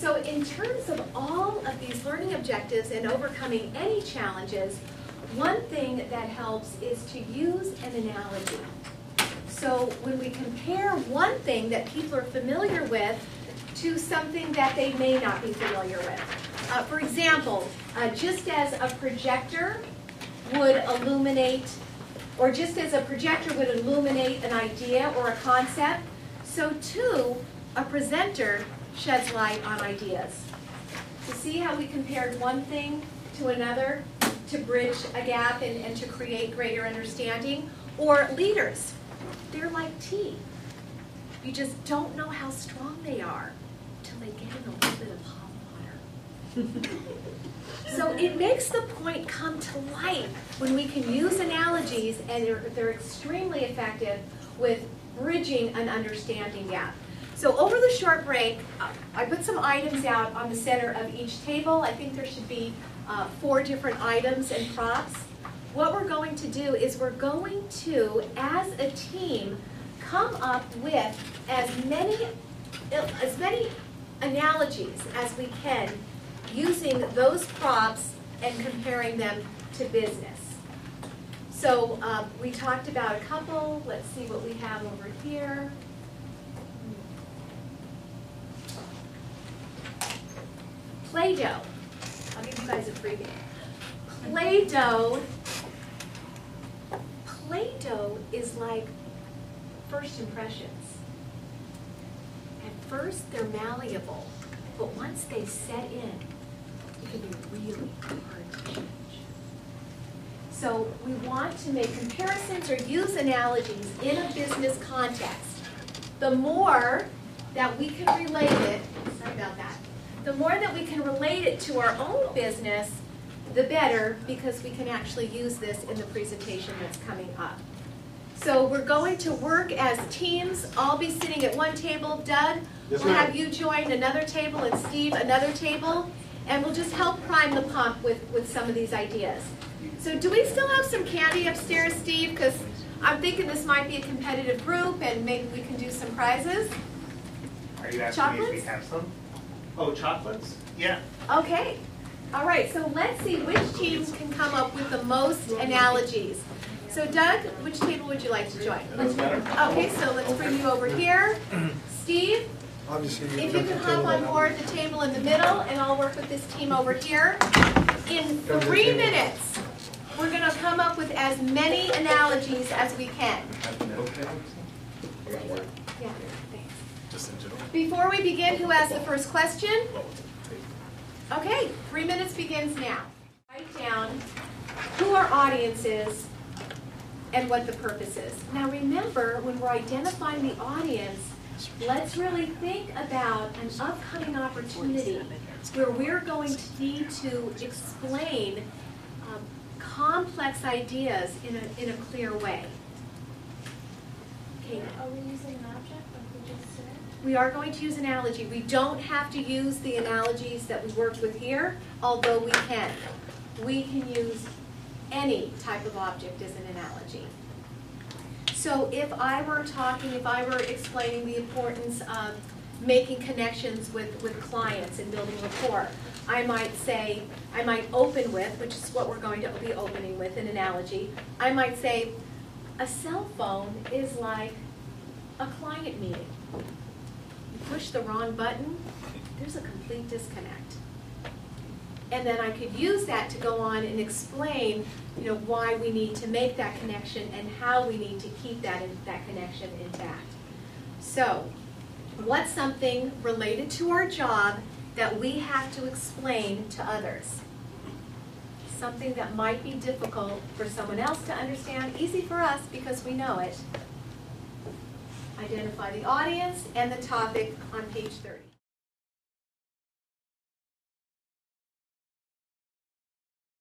So in terms of all of these learning objectives and overcoming any challenges, one thing that helps is to use an analogy. So when we compare one thing that people are familiar with to something that they may not be familiar with. For example, just as a projector would illuminate, or just as a projector would illuminate an idea or a concept, so too a presenter sheds light on ideas. To see how we compared one thing to another to bridge a gap and to create greater understanding? Or leaders, they're like tea. You just don't know how strong they are till they get in a little bit of hot water. So it makes the point come to light when we can use analogies, and they're extremely effective with bridging an understanding gap. So over the short break, I put some items out on the center of each table. I think there should be 4 different items and props. What we're going to do is we're going to, as a team, come up with as many analogies as we can using those props and comparing them to business. So we talked about a couple. Let's see what we have over here. Play-Doh. I'll give you guys a preview. Play-Doh. Play-Doh is like first impressions. At first, they're malleable, but once they set in, it can be really hard to change. So we want to make comparisons or use analogies in a business context. The more that we can relate it, sorry about that, the more that we can relate it to our own business, the better, because we can actually use this in the presentation that's coming up. So we're going to work as teams. I'll be sitting at one table. Doug, we'll have you join another table, and Steve another table, and we'll just help prime the pump with some of these ideas. So do we still have some candy upstairs, Steve? Because I'm thinking this might be a competitive group, and maybe we can do some prizes. Are you asking Chocolates? me if we have some? Oh, chocolates? Yeah. Okay. All right, so let's see which teams can come up with the most analogies. So Doug, which table would you like to join? Doesn't matter. Okay, so let's bring you over here. Steve, if you can hop on board the table in the middle, and I'll work with this team over here. In 3 minutes, we're going to come up with as many analogies as we can. Yeah, thanks. Before we begin, who has the first question? Okay, 3 minutes begins now. Write down who our audience is and what the purpose is. Now remember, when we're identifying the audience, let's really think about an upcoming opportunity where we're going to need to explain complex ideas in a clear way. Okay. Are we using an object like we just said? We are going to use analogy. We don't have to use the analogies that we worked with here, although we can. We can use any type of object as an analogy. So if I were explaining the importance of making connections with clients and building rapport, I might open with, which is what we're going to be opening with, an analogy. I might say, a cell phone is like a client meeting. You push the wrong button, there's a complete disconnect. And then I could use that to go on and explain, why we need to make that connection and how we need to keep that connection intact. So, what's something related to our job that we have to explain to others? Something that might be difficult for someone else to understand, easy for us because we know it. Identify the audience and the topic on page 30.